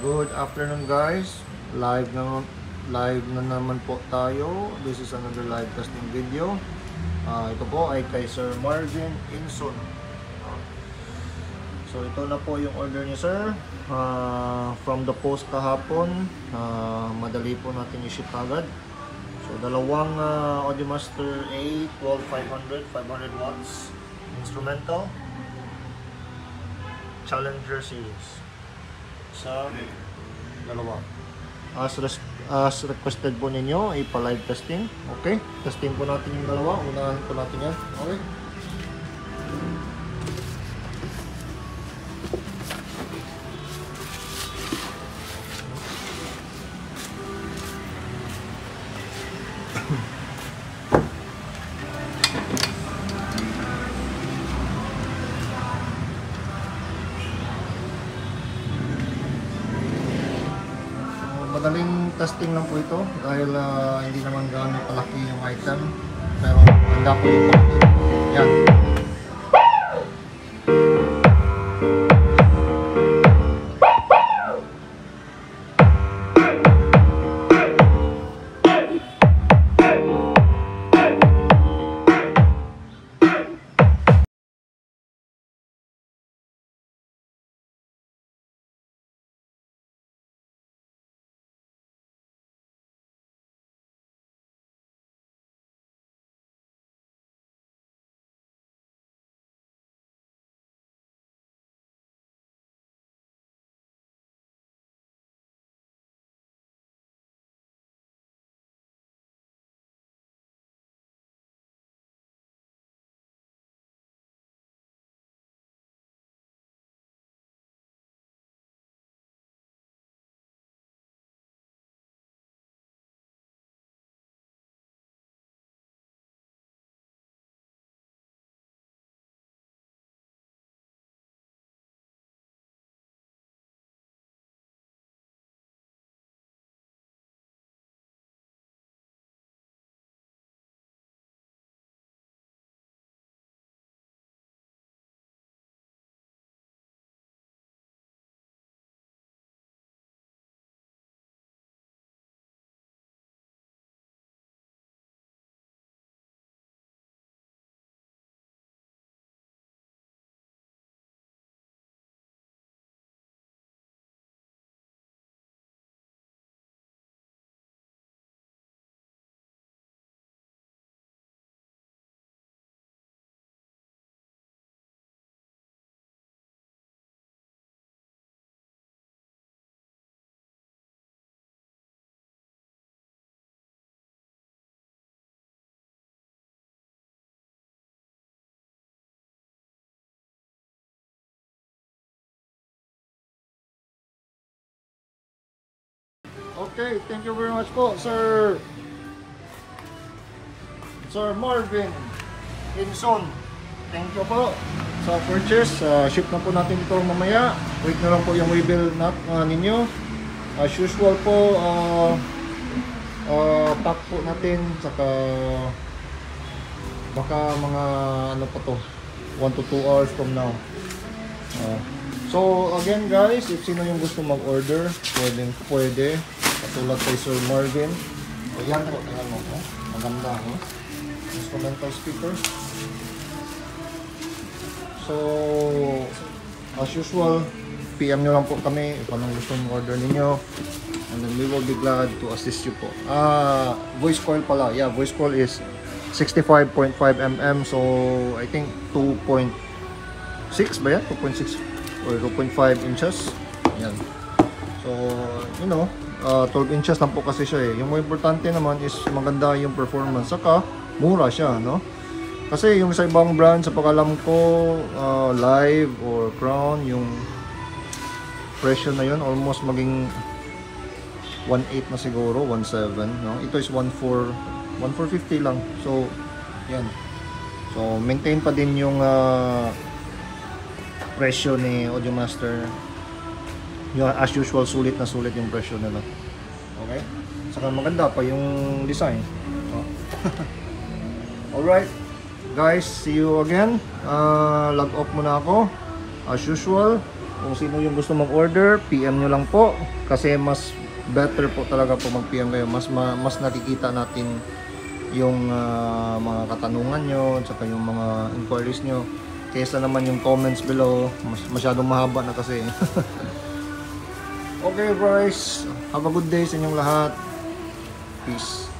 Good afternoon guys. Live na naman po tayo. This is another live testing video. Ito po ay kay Sir Marvin Inson. So ito na po yung order niya sir. From the post kahapon. Madali po natin i-ship agad. So dalawang Audiomaster A12500 500 watts instrumental Challenger series. Sa dalawa. As requested po ninyo, ipa-live testing. Okay? Testing po natin yung dalawa. Unahan po natin yan. Okay? Madaling testing lang po ito dahil hindi naman gaano kalaki yung item, pero handa po yung yan. Okay, thank you very much po, Sir Marvin Inson. Thank you po sa purchase. Ship na po natin ito mamaya. Wait na lang po yung waybill ninyo. As usual po, pack po natin. Saka baka mga ano pa to, 1 to 2 hours from now. So again guys, if sino yung gusto mag-order, pwede. Katulad kay Sir Marvin. Ayan po, tingnan mo po. Maganda, no? Instrumental speaker. So, as usual, PM nyo lang po kami if anong gusto mong order ninyo. And then we will be glad to assist you po. Voice coil pala. Yeah, voice coil is 65.5 mm. So, I think 2.6 ba yan? 2.6 or 2.5 inches. Yan. So, you know, 12 inches lang po kasi siya eh. Yung more importante naman is maganda yung performance. Saka, mura siya, no? Kasi yung sa ibang brand, sa pag-alam ko, Live or Crown, yung presyo na yun, almost maging 1.8 na siguro, 1.7, no? Ito is 1.450 lang. So, yan. So, maintain pa din yung presyo ni Audiomaster. Yung as usual, sulit na sulit yung presyo nila. Okay? Saka maganda pa yung design. Alright, guys, see you again. Log off muna ako. As usual, Kung sino yung gusto mag-order, PM nyo lang po. Kasi mas better po talaga po mag-PM kayo. Mas nakikita natin yung mga katanungan nyo, tsaka yung mga inquiries nyo. Kaysa naman yung comments below, masyadong mahaba na kasi. Okay, guys. Have a good day sa inyong lahat. Peace.